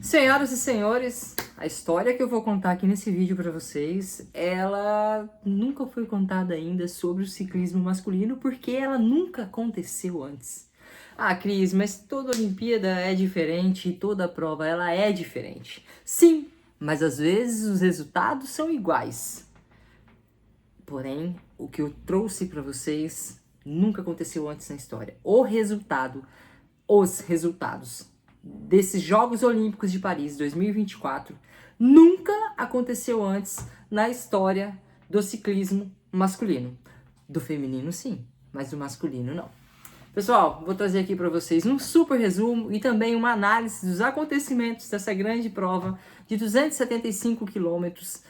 Senhoras e senhores, a história que eu vou contar aqui nesse vídeo para vocês, ela nunca foi contada ainda sobre o ciclismo masculino, porque ela nunca aconteceu antes. Ah, Cris, mas toda Olimpíada é diferente e toda prova ela é diferente. Sim, mas às vezes os resultados são iguais. Porém, o que eu trouxe para vocês nunca aconteceu antes na história. Os resultados desses Jogos Olímpicos de Paris 2024 nunca aconteceu antes na história do ciclismo masculino. Do feminino sim, mas do masculino não. Pessoal, vou trazer aqui para vocês um super resumo e também uma análise dos acontecimentos dessa grande prova de 275 quilômetros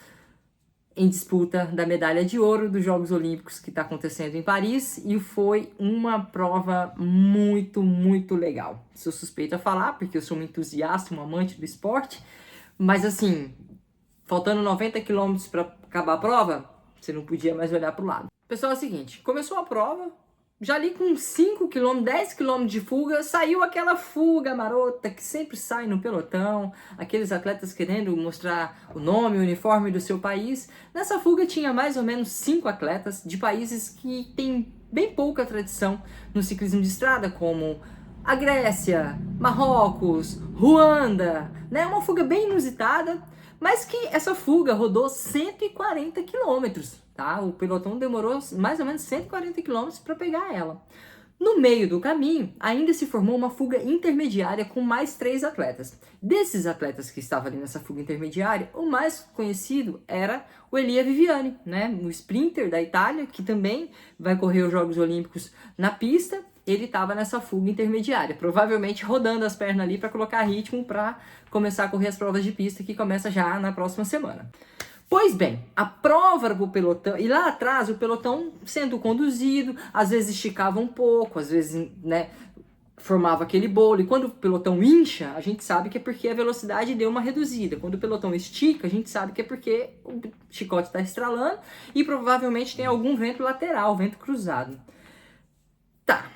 em disputa da medalha de ouro dos Jogos Olímpicos que está acontecendo em Paris, e foi uma prova muito legal. Sou suspeita a falar, porque eu sou um entusiasta, um amante do esporte, mas assim, faltando 90 quilômetros para acabar a prova, você não podia mais olhar para o lado. Pessoal, é o seguinte, começou a prova, já ali com 5 km, 10 km de fuga, saiu aquela fuga marota que sempre sai no pelotão, aqueles atletas querendo mostrar o nome, o uniforme do seu país. Nessa fuga tinha mais ou menos 5 atletas de países que têm bem pouca tradição no ciclismo de estrada, como a Grécia, Marrocos, Ruanda, né? Uma fuga bem inusitada, mas que essa fuga rodou 140 quilômetros. Tá? O pelotão demorou mais ou menos 140 km para pegar ela. No meio do caminho, ainda se formou uma fuga intermediária com mais 3 atletas. Desses atletas que estavam ali nessa fuga intermediária, o mais conhecido era o Elia Viviani, né? O sprinter da Itália, que também vai correr os Jogos Olímpicos na pista. Ele estava nessa fuga intermediária, provavelmente rodando as pernas ali para colocar ritmo para começar a correr as provas de pista, que começa já na próxima semana. Pois bem, a prova do pelotão, e lá atrás o pelotão sendo conduzido, às vezes esticava um pouco, às vezes, né, formava aquele bolo, e quando o pelotão incha, a gente sabe que é porque a velocidade deu uma reduzida. Quando o pelotão estica, a gente sabe que é porque o chicote está estralando e provavelmente tem algum vento lateral, vento cruzado. Tá.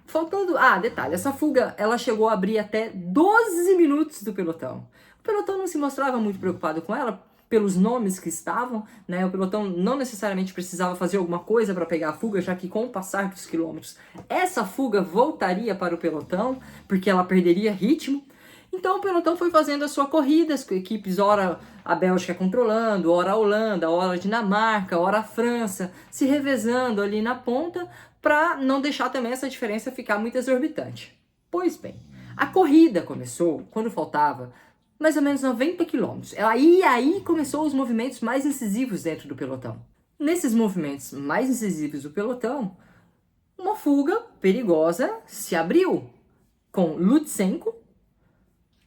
Faltando... Ah, detalhe, essa fuga, ela chegou a abrir até 12 minutos do pelotão. O pelotão não se mostrava muito preocupado com ela, pelos nomes que estavam, né? O pelotão não necessariamente precisava fazer alguma coisa para pegar a fuga, já que com o passar dos quilômetros, essa fuga voltaria para o pelotão, porque ela perderia ritmo. Então o pelotão foi fazendo a sua corrida, as equipes, ora a Bélgica controlando, ora a Holanda, ora a Dinamarca, ora a França, se revezando ali na ponta, para não deixar também essa diferença ficar muito exorbitante. Pois bem, a corrida começou quando faltava mais ou menos 90 quilômetros. Aí começou os movimentos mais incisivos dentro do pelotão. Nesses movimentos mais incisivos do pelotão, uma fuga perigosa se abriu com Lutsenko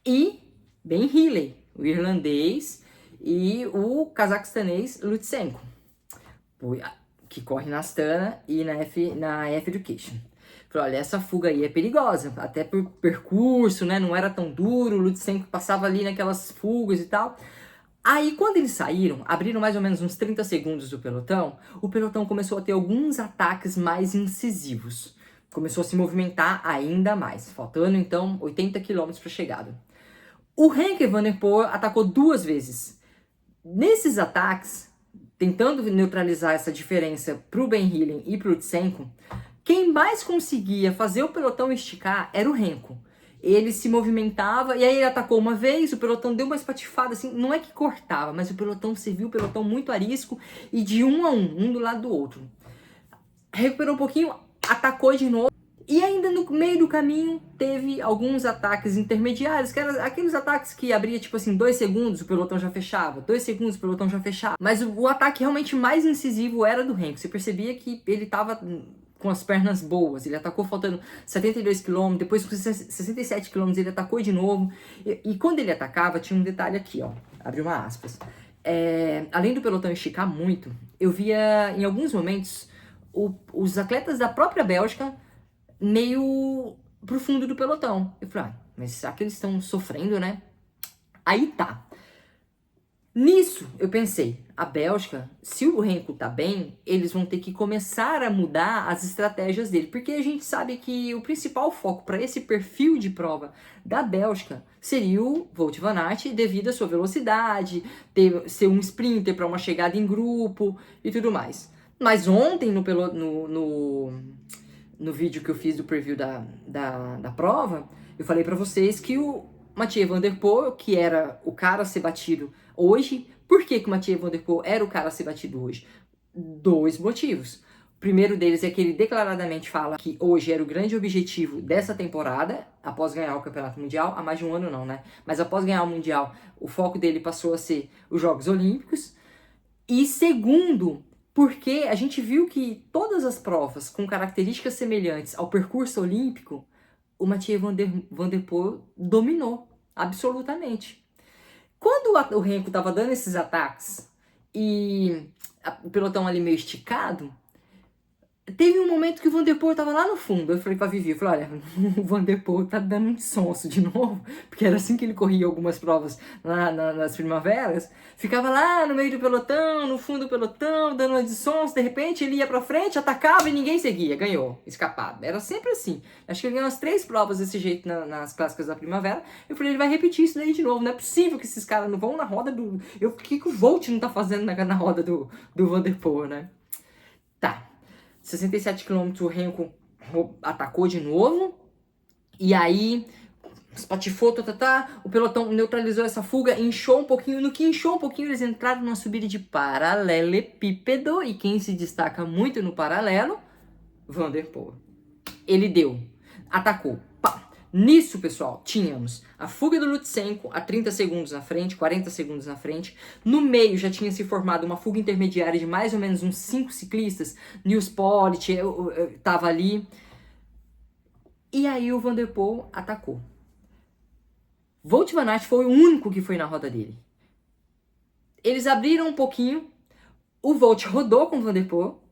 e Ben Healy, o irlandês, e o cazaquestanês Lutsenko, que corre na Astana e na F Education. Falei, olha, essa fuga aí é perigosa, até por percurso, né? Não era tão duro, o Lutsenko passava ali naquelas fugas e tal. Aí, quando eles saíram, abriram mais ou menos uns 30 segundos do pelotão, o pelotão começou a ter alguns ataques mais incisivos. Começou a se movimentar ainda mais, faltando então 80 km para a chegada. O Henk van der Poel atacou 2 vezes. Nesses ataques, tentando neutralizar essa diferença para o Ben Healy e para o Lutsenko, quem mais conseguia fazer o pelotão esticar era o Renko. Ele se movimentava e aí ele atacou uma vez, o pelotão deu uma espatifada assim, não é que cortava, mas o pelotão serviu o pelotão muito arisco e de um a um do lado do outro. Recuperou um pouquinho, atacou de novo e ainda no meio do caminho teve alguns ataques intermediários, que eram aqueles ataques que abria tipo assim 2 segundos o pelotão já fechava, 2 segundos o pelotão já fechava. Mas o ataque realmente mais incisivo era do Renko. Você percebia que ele estava com as pernas boas, ele atacou faltando 72 km, depois com 67 km ele atacou de novo, e quando ele atacava, tinha um detalhe aqui, ó, abre uma aspas, além do pelotão esticar muito, eu via em alguns momentos os atletas da própria Bélgica meio pro fundo do pelotão. Eu falei, mas será que eles estão sofrendo, né? Aí tá. Nisso, eu pensei, a Bélgica, se o Renko tá bem, eles vão ter que começar a mudar as estratégias dele, porque a gente sabe que o principal foco para esse perfil de prova da Bélgica seria o Wout van Aert devido à sua velocidade, ser um sprinter para uma chegada em grupo e tudo mais. Mas ontem, no vídeo que eu fiz do preview da prova, eu falei para vocês que o Mathieu Van Der Poel, que era o cara a ser batido hoje, por que o Mathieu Van Der Poel era o cara a ser batido hoje? 2 motivos. O primeiro deles é que ele declaradamente fala que hoje era o grande objetivo dessa temporada, após ganhar o Campeonato Mundial, há mais de um ano não, né? Mas após ganhar o Mundial, o foco dele passou a ser os Jogos Olímpicos. E segundo, porque a gente viu que todas as provas com características semelhantes ao percurso olímpico, o Mathieu Van Der Poel dominou, absolutamente. Quando o Renko estava dando esses ataques e o pelotão ali meio esticado, teve um momento que o Van Der Poel tava lá no fundo. Eu falei pra Vivi, eu falei, olha, o Van Der Poel tá dando um sonso de novo, porque era assim que ele corria algumas provas lá nas primaveras. Ficava lá no meio do pelotão, no fundo do pelotão, dando uma de sonso, de repente ele ia pra frente, atacava e ninguém seguia, ganhou, escapado. Era sempre assim. Acho que ele ganhou umas 3 provas desse jeito nas clássicas da primavera. Eu falei, ele vai repetir isso daí de novo, não é possível que esses caras não vão na roda do... O que o Volt não tá fazendo na roda do Van Der Poel, né? Tá. 67 km o Renko atacou de novo. E aí, espatifou, o pelotão neutralizou essa fuga, inchou um pouquinho. No que inchou um pouquinho, eles entraram numa subida de paralelepípedo. E quem se destaca muito no paralelo? Van Der Poel. Ele atacou. Pá. Nisso, pessoal, tínhamos a fuga do Lutsenko a 30 segundos na frente, 40 segundos na frente. No meio já tinha se formado uma fuga intermediária de mais ou menos uns 5 ciclistas. Nils Politt estava ali. E aí o Van Der Poel atacou. Wout van Aert foi o único que foi na roda dele. Eles abriram um pouquinho. O Wout rodou com o Van Der Poel.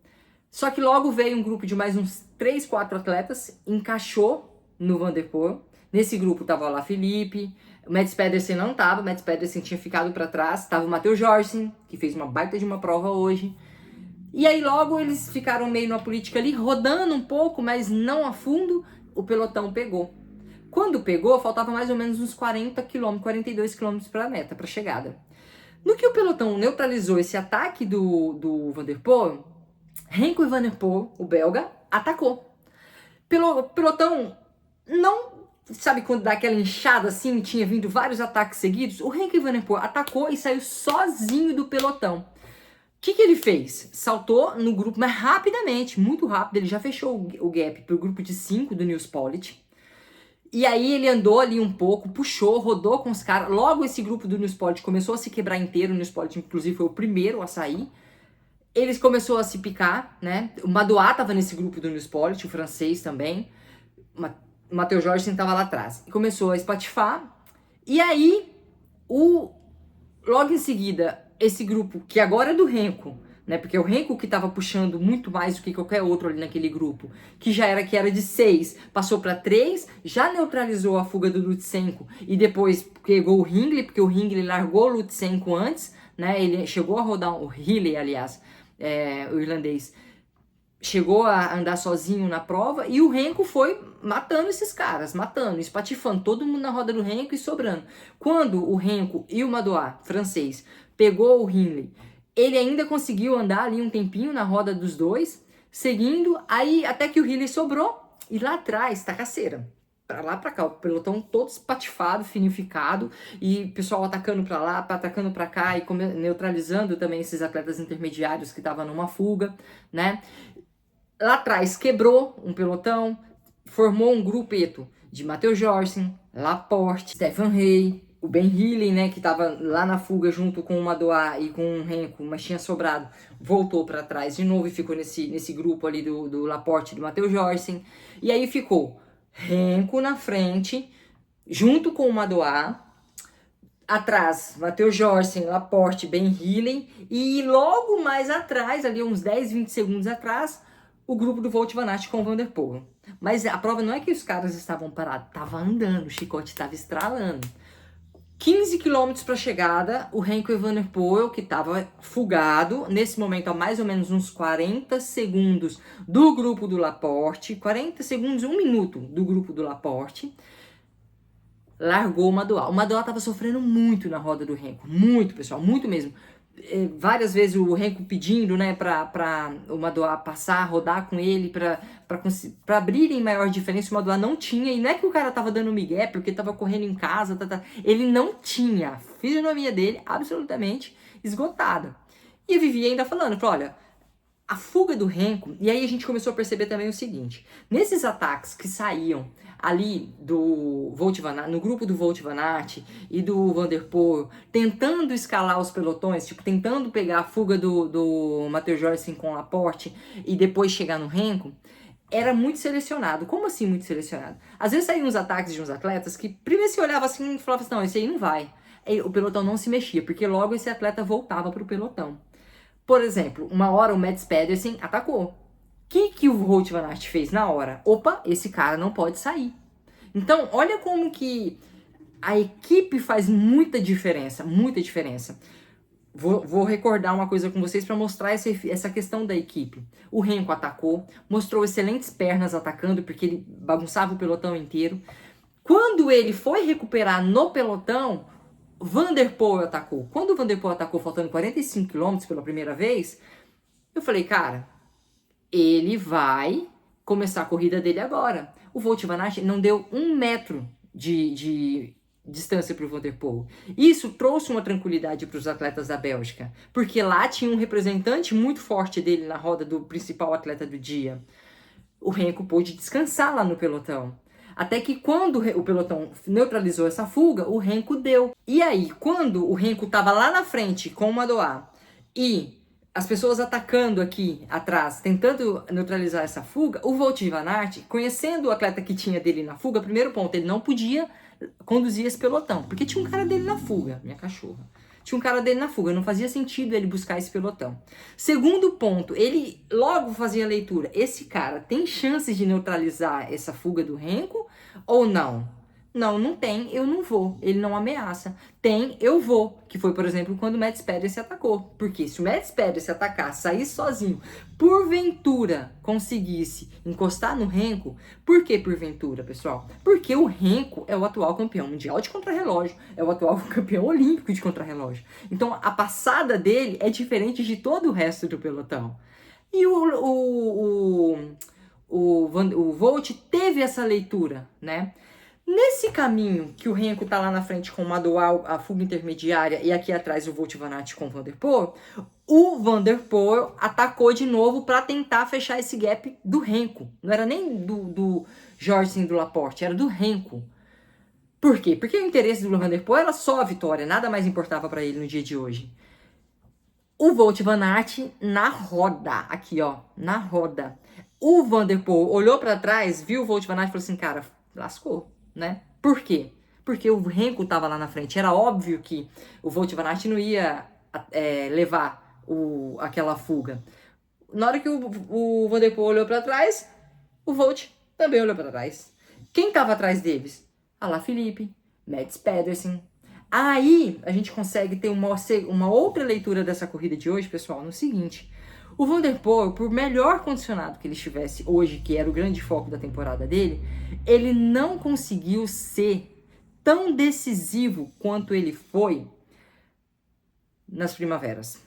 Só que logo veio um grupo de mais uns 3, 4 atletas, encaixou no Van Der Poel. Nesse grupo tava lá Felipe, o Mads Pedersen não tava, o Mads Pedersen tinha ficado para trás, tava o Matheus Jorgensen, que fez uma baita de uma prova hoje. E aí logo eles ficaram meio numa política ali, rodando um pouco, mas não a fundo, o pelotão pegou. Quando pegou, faltava mais ou menos uns 40 km, 42 km para a meta, para a chegada. No que o pelotão neutralizou esse ataque do Van Der Poel, Renko Evenepoel, o belga, atacou. Pelotão não, sabe quando dá aquela inchada assim, tinha vindo vários ataques seguidos? O Renko Evenepoel atacou e saiu sozinho do pelotão. O que ele fez? Saltou no grupo, mas rapidamente, muito rápido, ele já fechou o gap pro grupo de 5 do Nils Politt. E aí ele andou ali um pouco, puxou, rodou com os caras. Logo esse grupo do Nils Politt começou a se quebrar inteiro, o Nils Politt inclusive foi o primeiro a sair. Eles começaram a se picar, né? O Madouas tava nesse grupo do Nils Politt, o francês também. O Matheus Jorgensen tava lá atrás. E começou a espatifar. E aí, logo em seguida, esse grupo, que agora é do Renko, né? Porque é o Renko que tava puxando muito mais do que qualquer outro ali naquele grupo, que era de 6, passou para 3, já neutralizou a fuga do Lutsenko e depois pegou o Hindley, porque o Hindley largou o Lutsenko antes, né? Ele chegou a rodar, o Hindley, aliás, o irlandês, chegou a andar sozinho na prova e o Renko foi matando esses caras, espatifando todo mundo na roda do Renko e sobrando. Quando o Renko e o Madouas, francês, pegou o Hindley, ele ainda conseguiu andar ali um tempinho na roda dos dois, seguindo, aí até que o Hindley sobrou e lá atrás tá caceira. Pra lá, pra cá, o pelotão todo espatifado, finificado, e o pessoal atacando pra lá, atacando pra cá, e neutralizando também esses atletas intermediários que estavam numa fuga, né? Lá atrás quebrou um pelotão, formou um grupeto de Matheus Jorgensen, Laporte, Stefan Hey, o Ben Healy, né, que estava lá na fuga junto com o Madouas e com o Renko, mas tinha sobrado, voltou para trás de novo e ficou nesse grupo ali do Laporte e do Matheus Jorgensen. E aí ficou Renko na frente, junto com o Madouas, atrás, Matheus Jorgensen, Laporte, Ben Healy, e logo mais atrás, ali uns 10, 20 segundos atrás, o grupo do Wout van Aert com o Van Der Poel. Mas a prova não é que os caras estavam parados, tava andando, o chicote estava estralando. 15 km para a chegada, o Renko Evenepoel, que estava fugado, nesse momento a mais ou menos uns 40 segundos do grupo do Laporte, 40 segundos, 1 minuto do grupo do Laporte, largou o Madoa. O Madoa tava sofrendo muito na roda do Renko, muito, pessoal, muito mesmo. Várias vezes o Renko pedindo, né, pra o Madoa passar, rodar com ele, pra abrirem maior diferença. O Madoa não tinha, e não é que o cara tava dando migué, porque tava correndo em casa, ele não tinha. A fisionomia dele absolutamente esgotada. E a Vivi ainda falando, olha, a fuga do Renko, e aí a gente começou a perceber também o seguinte, nesses ataques que saíam ali do Wout van Aert, no grupo do Wout van Aert e do Van der Poel, tentando escalar os pelotões, tipo, tentando pegar a fuga do Matteo Jorgensen com o Laporte e depois chegar no Renko, era muito selecionado. Como assim muito selecionado? Às vezes saíam uns ataques de uns atletas que primeiro se olhava assim e falava assim, não, esse aí não vai. Aí o pelotão não se mexia, porque logo esse atleta voltava pro pelotão. Por exemplo, uma hora o Mads Pedersen atacou. O que o Wout van Aert fez na hora? Opa, esse cara não pode sair. Então, olha como que a equipe faz muita diferença, muita diferença. Vou recordar uma coisa com vocês para mostrar essa questão da equipe. O Renko atacou, mostrou excelentes pernas atacando, porque ele bagunçava o pelotão inteiro. Quando ele foi recuperar no pelotão, Van der Poel atacou. Quando o Van der Poel atacou faltando 45 km pela primeira vez, eu falei, cara, ele vai começar a corrida dele agora. O Wout van Aert não deu 1 metro de distância para o Van der Poel. Isso trouxe uma tranquilidade para os atletas da Bélgica, porque lá tinha um representante muito forte dele na roda do principal atleta do dia. O Renko pôde descansar lá no pelotão. Até que quando o pelotão neutralizou essa fuga, o Renko deu. E aí, quando o Renko estava lá na frente com o Madoa e as pessoas atacando aqui atrás, tentando neutralizar essa fuga, o Wout van Aert, conhecendo o atleta que tinha dele na fuga, primeiro ponto, ele não podia conduzir esse pelotão, porque tinha um cara dele na fuga, minha cachorra. Tinha um cara dele na fuga, não fazia sentido ele buscar esse pelotão. Segundo ponto, ele logo fazia a leitura. Esse cara tem chances de neutralizar essa fuga do Renko ou não? Não, não tem, eu não vou. Ele não ameaça. Tem, eu vou. Que foi, por exemplo, quando o Mads Pedersen atacou. Porque se o Mads Pedersen atacar, sair sozinho, porventura conseguisse encostar no Renko, por que porventura, pessoal? Porque o Renko é o atual campeão mundial de contrarrelógio, é o atual campeão olímpico de contrarrelógio. Então, a passada dele é diferente de todo o resto do pelotão. E o Wout teve essa leitura, né? Nesse caminho que o Renko tá lá na frente com o Madoa, a fuga intermediária, e aqui atrás o Wout van Aert com o Van der Poel, o Van der Poel atacou de novo para tentar fechar esse gap do Renko. Não era nem do Jorgensen e do Laporte, era do Renko. Por quê? Porque o interesse do Van der Poel era só a vitória, nada mais importava para ele no dia de hoje. O Wout van Aert na roda, aqui ó, na roda. O Van der Poel olhou para trás, viu o Wout van Aert e falou assim, cara, lascou. Né? Por quê? Porque o Renko estava lá na frente. Era óbvio que o Wout van Aert não ia levar aquela fuga. Na hora que o Van der Poel olhou para trás, o Wout também olhou para trás. Quem estava atrás deles? Alaphilippe, Mads Pedersen. Aí a gente consegue ter uma outra leitura dessa corrida de hoje, pessoal, no seguinte. O Van der Poel, por melhor condicionado que ele estivesse hoje, que era o grande foco da temporada dele, ele não conseguiu ser tão decisivo quanto ele foi nas primaveras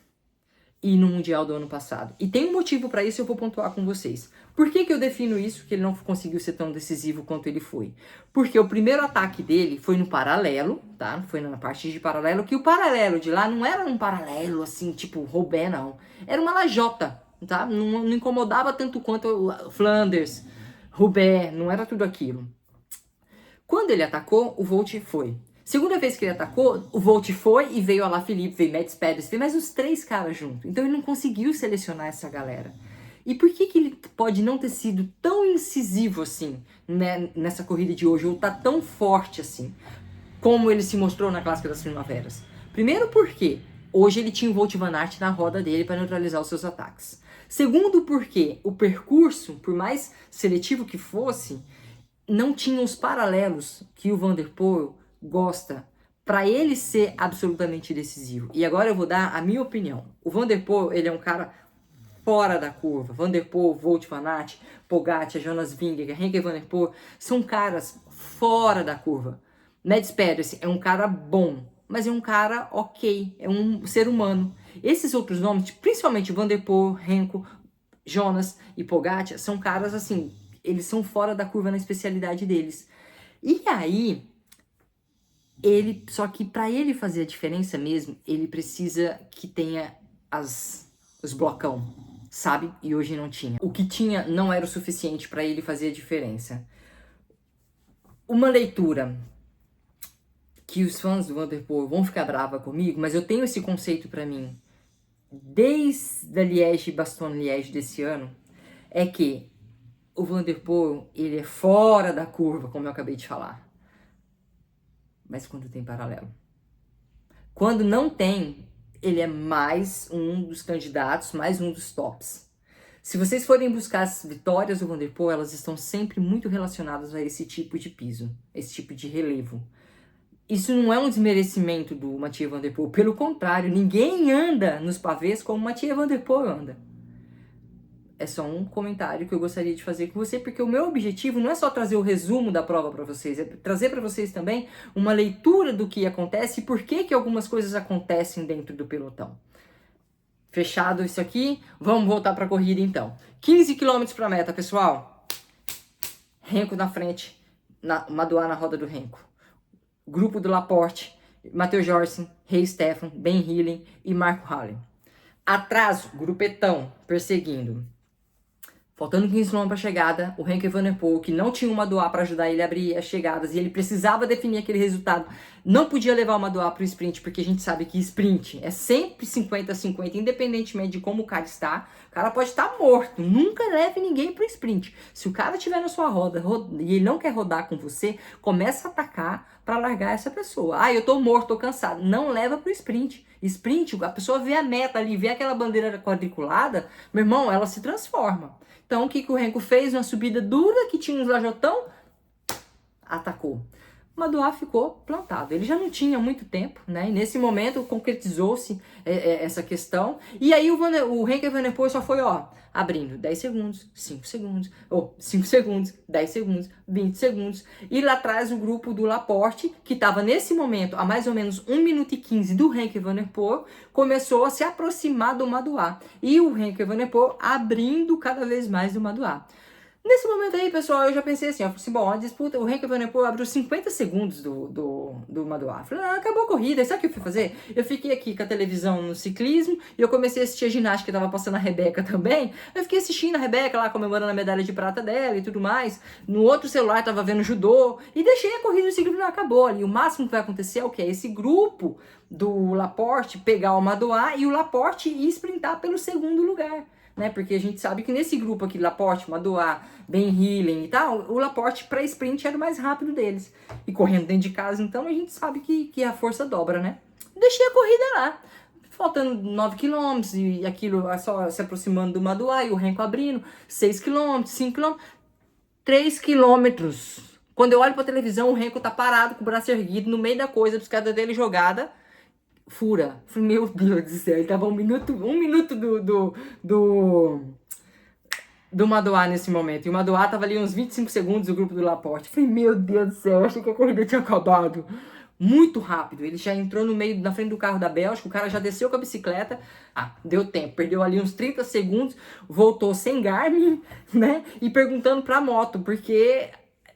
e no Mundial do ano passado. E tem um motivo para isso, eu vou pontuar com vocês. Por que eu defino isso, que ele não conseguiu ser tão decisivo quanto ele foi? Porque o primeiro ataque dele foi no paralelo, tá? Foi na parte de paralelo, que o paralelo de lá não era um paralelo assim, tipo Roubaix, não. Era uma lajota, tá? Não incomodava tanto quanto o Flanders, Roubaix, não era tudo aquilo. Quando ele atacou, o Wout foi. Segunda vez que ele atacou, o Wout foi e veio Alaphilippe, veio Mads Pedersen, veio mais uns 3 caras junto. Então ele não conseguiu selecionar essa galera. E por que ele pode não ter sido tão incisivo assim, né, nessa corrida de hoje, ou tá tão forte assim, como ele se mostrou na Clássica das Primaveras? Primeiro porque hoje ele tinha o Wout van Aert na roda dele para neutralizar os seus ataques. Segundo porque o percurso, por mais seletivo que fosse, não tinha os paralelos que o Van der Poel gosta para ele ser absolutamente decisivo. E agora eu vou dar a minha opinião. O Van der Poel, ele é um cara fora da curva. Van der Poel, Wout van Aert, Pogacar, Jonas Vingegaard, Renko Van der Poel, são caras fora da curva. Mads Pedersen é um cara bom, mas é um cara ok, é um ser humano. Esses outros nomes, principalmente Van der Poel, Renko, Jonas e Pogacar, são caras assim, eles são fora da curva na especialidade deles. E aí, só que para ele fazer a diferença mesmo, ele precisa que tenha os blocão, sabe? E hoje não tinha. O que tinha não era o suficiente para ele fazer a diferença. Uma leitura que os fãs do Van der Poel vão ficar brava comigo, mas eu tenho esse conceito para mim desde a Liège-Bastogne-Liège desse ano, é que o Van der Poel, ele é fora da curva, como eu acabei de falar. Mas quando tem paralelo. Quando não tem, ele é mais um dos candidatos, mais um dos tops. Se vocês forem buscar as vitórias do Van der Poel, elas estão sempre muito relacionadas a esse tipo de piso, esse tipo de relevo. Isso não é um desmerecimento do Mathieu Van der Poel, pelo contrário, ninguém anda nos pavês como o Mathieu Van der Poel anda. É só um comentário que eu gostaria de fazer com você, porque o meu objetivo não é só trazer o resumo da prova para vocês, é trazer para vocês também uma leitura do que acontece e por que algumas coisas acontecem dentro do pelotão. Fechado isso aqui, vamos voltar para a corrida então. 15 km para a meta, pessoal. Renko na frente, Madouas na roda do Renko. Grupo do Laporte, Matheus Jorgensen, Rei Stefan, Ben Hillen e Marco Haller. Atrás, grupetão, perseguindo. Faltando 15 km para a chegada, o Renko Van der Poel, que não tinha uma Madouas para ajudar ele a abrir as chegadas e ele precisava definir aquele resultado, não podia levar o Madouas para o sprint, porque a gente sabe que sprint é sempre 50-50, independentemente de como o cara está. O cara pode estar morto, nunca leve ninguém para o sprint. Se o cara estiver na sua roda e ele não quer rodar com você, começa a atacar para largar essa pessoa. Ah, eu tô morto, tô cansado. Não leva para o sprint. Sprint, a pessoa vê a meta ali, vê aquela bandeira quadriculada, meu irmão, ela se transforma. Então, o que o Renko fez? Uma subida dura, que tinha uns lajotão, atacou. Madouas ficou plantado. Ele já não tinha muito tempo, né? E nesse momento concretizou-se essa questão. E aí o Renko Van der Poel só foi, ó, abrindo 10 segundos, 5 segundos, 5 segundos, 10 segundos, 20 segundos. E lá atrás o grupo do Laporte, que estava nesse momento a mais ou menos 1 minuto e 15 do Renko Van der Poel, começou a se aproximar do Madouas. E o Renko Van der Poel abrindo cada vez mais do Madouas. Nesse momento aí, pessoal, eu já pensei assim, ó, bom, a disputa, o Renko Van der Poel abriu 50 segundos do Madouas. Falei, acabou a corrida, sabe o que eu fui fazer? Eu fiquei aqui com a televisão no ciclismo, e eu comecei a assistir a ginástica, que tava passando a Rebeca também. Eu fiquei assistindo a Rebeca lá, comemorando a medalha de prata dela e tudo mais. No outro celular, tava vendo judô, e deixei a corrida no ciclismo, não acabou ali. O máximo que vai acontecer é o quê? Esse grupo do Laporte pegar o Madouas e o Laporte ir sprintar pelo segundo lugar. Né? Porque a gente sabe que nesse grupo aqui, Laporte, Madouas, Ben Hillen e tal, o Laporte para sprint era o mais rápido deles. E correndo dentro de casa, então a gente sabe que a força dobra, né? Deixei a corrida lá. Faltando 9 km e aquilo só se aproximando do Madouas e o Renko abrindo. 6 km, 5 km, 3 km. Quando eu olho pra televisão, o Renko tá parado com o braço erguido no meio da coisa, a bicicleta dele jogada. Fura. Falei, meu Deus do céu, ele tava um minuto do Madouas nesse momento. E o Madouas tava ali uns 25 segundos do grupo do Laporte. Falei, meu Deus do céu, achei que a corrida tinha acabado. Muito rápido. Ele já entrou no meio, na frente do carro da Bélgica, o cara já desceu com a bicicleta. Ah, deu tempo. Perdeu ali uns 30 segundos, voltou sem Garmin, né? E perguntando pra moto, porque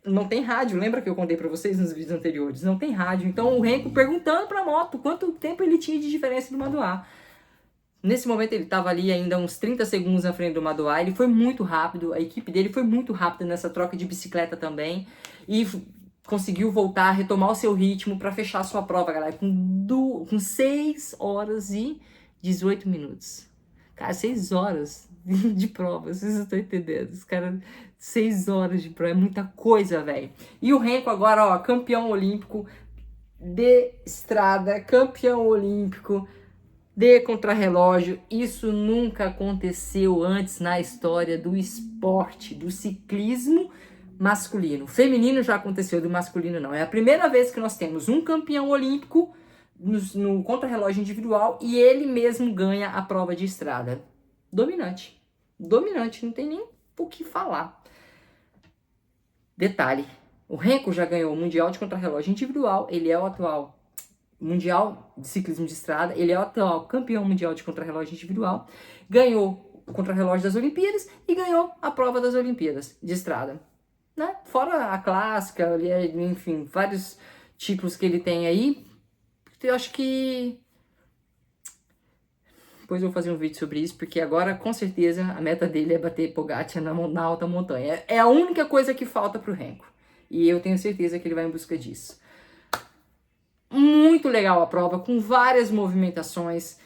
não tem rádio, lembra que eu contei pra vocês nos vídeos anteriores? Não tem rádio. Então o Renko perguntando pra moto quanto tempo ele tinha de diferença do Madouas. Nesse momento ele tava ali ainda uns 30 segundos na frente do Madouas. Ele foi muito rápido, a equipe dele foi muito rápida nessa troca de bicicleta também. E conseguiu voltar, retomar o seu ritmo pra fechar a sua prova, galera. Com 6 horas e 18 minutos. Cara, 6 horas de prova, vocês não estão entendendo. Os caras, 6 horas de prova, é muita coisa, velho. E o Renko agora, ó, campeão olímpico de estrada, campeão olímpico de contrarrelógio. Isso nunca aconteceu antes na história do esporte, do ciclismo masculino. Feminino já aconteceu, do masculino não. É a primeira vez que nós temos um campeão olímpico no contrarrelógio individual e ele mesmo ganha a prova de estrada. Dominante. Dominante, não tem nem o que falar. Detalhe, O Renko já ganhou o Mundial de Contrarrelógio Individual, ele é o atual Mundial de Ciclismo de Estrada, ele é o atual campeão mundial de Contrarrelógio Individual, ganhou o Contrarrelógio das Olimpíadas e ganhou a prova das Olimpíadas de Estrada. Né? Fora a clássica, enfim, vários títulos que ele tem aí, eu acho que depois eu vou fazer um vídeo sobre isso, porque agora, com certeza, a meta dele é bater Pogacar na alta montanha. É a única coisa que falta pro Renko. E eu tenho certeza que ele vai em busca disso. Muito legal a prova, com várias movimentações.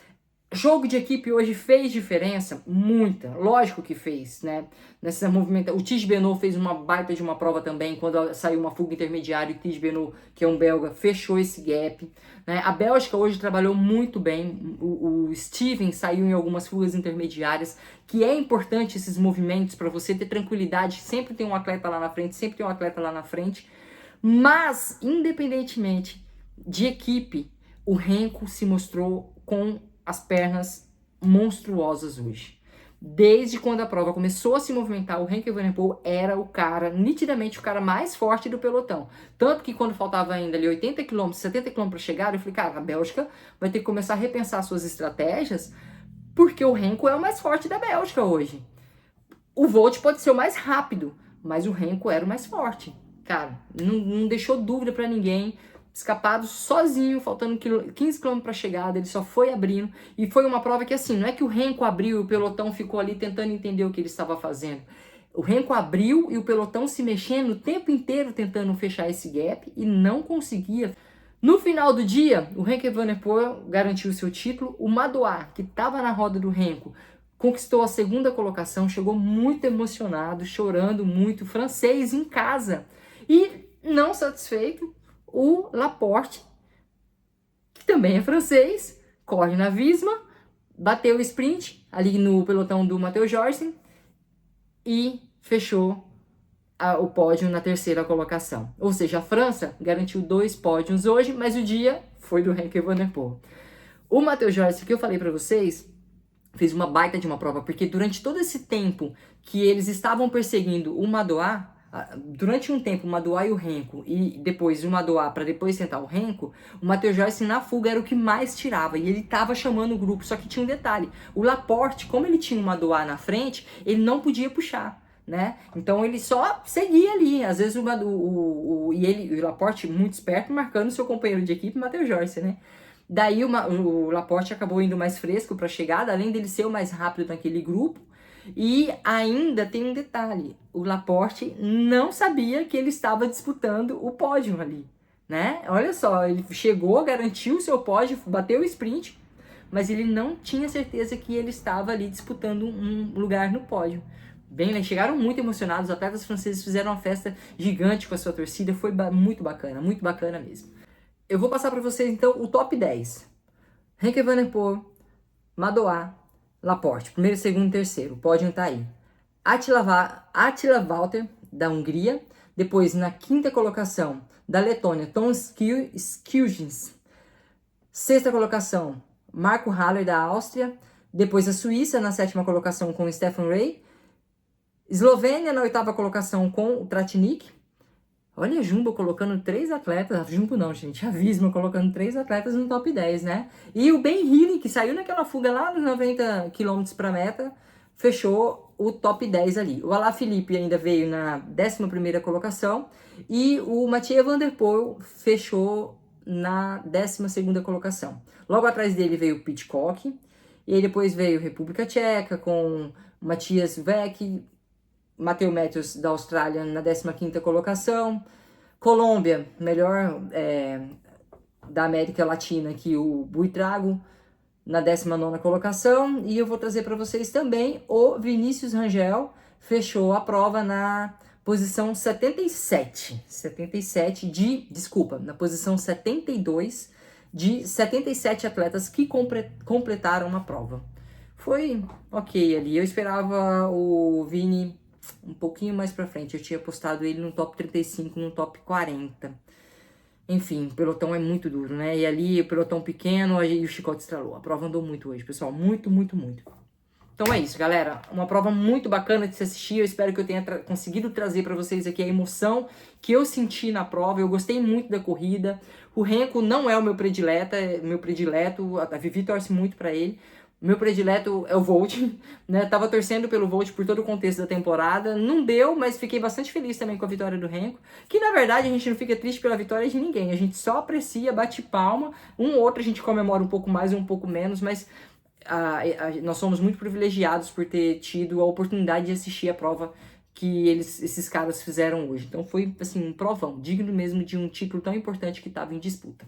Jogo de equipe hoje fez diferença? Muita. Lógico que fez, né? Nessa movimentação. O Tiesj Benoot fez uma baita de uma prova também, quando saiu uma fuga intermediária, o Tiesj Benoot, que é um belga, fechou esse gap. Né? A Bélgica hoje trabalhou muito bem. O Steven saiu em algumas fugas intermediárias, que é importante esses movimentos para você ter tranquilidade. Sempre tem um atleta lá na frente, sempre tem um atleta lá na frente. Mas, independentemente de equipe, o Renko se mostrou com as pernas monstruosas hoje. Desde quando a prova começou a se movimentar, o Renko Evenepoel era o cara, nitidamente o cara mais forte do pelotão. Tanto que quando faltava ainda ali 80 km, 70 km para chegar, eu falei, cara, a Bélgica vai ter que começar a repensar suas estratégias, porque o Renko é o mais forte da Bélgica hoje. O Wout pode ser o mais rápido, mas o Renko era o mais forte. Cara, não deixou dúvida para ninguém. Escapado sozinho, faltando 15 km para a chegada, ele só foi abrindo. E foi uma prova que, assim, não é que o Renko abriu e o pelotão ficou ali tentando entender o que ele estava fazendo. O Renko abriu e o pelotão se mexendo o tempo inteiro tentando fechar esse gap e não conseguia. No final do dia, o Renko Evenepoel garantiu seu título. O Madouas, que estava na roda do Renko, conquistou a segunda colocação, chegou muito emocionado, chorando muito, francês em casa. E, não satisfeito, o Laporte, que também é francês, corre na Visma, bateu o sprint ali no pelotão do Matheus Jorgensen e fechou o pódio na terceira colocação. Ou seja, a França garantiu 2 pódios hoje, mas o dia foi do Renko Evenepoel. O Matheus Jorgensen, que eu falei para vocês, fez uma baita de uma prova, porque durante todo esse tempo que eles estavam perseguindo o Madouas, durante um tempo o Madouas e o Renko, e depois o Madouas para depois tentar o Renko, o Matheus Jorgensen na fuga era o que mais tirava, e ele estava chamando o grupo, só que tinha um detalhe, o Laporte, como ele tinha o Madouas na frente, ele não podia puxar, né? Então ele só seguia ali, às vezes o Laporte muito esperto, marcando seu companheiro de equipe, Matheus Jorgensen, né? Daí o Laporte acabou indo mais fresco para a chegada, além dele ser o mais rápido naquele grupo. E ainda tem um detalhe, o Laporte não sabia que ele estava disputando o pódio ali, né? Olha só, ele chegou, garantiu o seu pódio, bateu o sprint, mas ele não tinha certeza que ele estava ali disputando um lugar no pódio. Bem, né? Chegaram muito emocionados, os atletas franceses fizeram uma festa gigante com a sua torcida, foi muito bacana mesmo. Eu vou passar para vocês então o top 10. Renko Evenepoel, Madouas, Laporte, primeiro, segundo, terceiro, pode entrar aí. Attila Valter, da Hungria. Depois, na quinta colocação, da Letônia, Tom Skilgens. Sexta colocação, Marco Haller, da Áustria. Depois, a Suíça, na sétima colocação, com o Stefan Rey. Eslovênia, na oitava colocação, com o Tratnik. Olha a Jumbo colocando 3 atletas, a Jumbo não, gente, a Visma colocando 3 atletas no top 10, né? E o Ben Healy, que saiu naquela fuga lá nos 90 km para meta, fechou o top 10 ali. O Alaphilippe ainda veio na 11ª colocação e o Mathieu Van Der Poel fechou na 12ª colocação. Logo atrás dele veio o Pidcock, e aí depois veio República Tcheca com Matthias Vec, Mateu Matthews da Austrália na 15ª colocação. Colômbia, melhor da América Latina, que o Buitrago na 19ª colocação. E eu vou trazer para vocês também o Vinícius Rangel, fechou a prova na posição 77. Na posição 72 de 77 atletas que completaram a prova. Foi ok ali. Eu esperava o Vini um pouquinho mais pra frente, eu tinha postado ele no top 35, no top 40. Enfim, o pelotão é muito duro, né? E ali, o pelotão pequeno, aí o chicote estralou. A prova andou muito hoje, pessoal. Muito. Então é isso, galera. Uma prova muito bacana de se assistir. Eu espero que eu tenha conseguido trazer para vocês aqui a emoção que eu senti na prova. Eu gostei muito da corrida. O Renko não é o meu predileto. A Vivi torce muito para ele. Meu predileto é o Volt, né? Tava torcendo pelo Volt por todo o contexto da temporada. Não deu, mas fiquei bastante feliz também com a vitória do Renko. Que na verdade a gente não fica triste pela vitória de ninguém. A gente só aprecia, bate palma. Um ou outro a gente comemora um pouco mais ou um pouco menos, mas nós somos muito privilegiados por ter tido a oportunidade de assistir a prova que esses caras fizeram hoje. Então foi assim um provão, digno mesmo de um título tão importante que estava em disputa.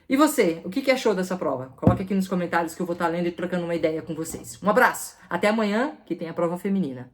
E você, o que achou dessa prova? Coloque aqui nos comentários que eu vou estar lendo e trocando uma ideia com vocês. Um abraço, até amanhã que tem a prova feminina.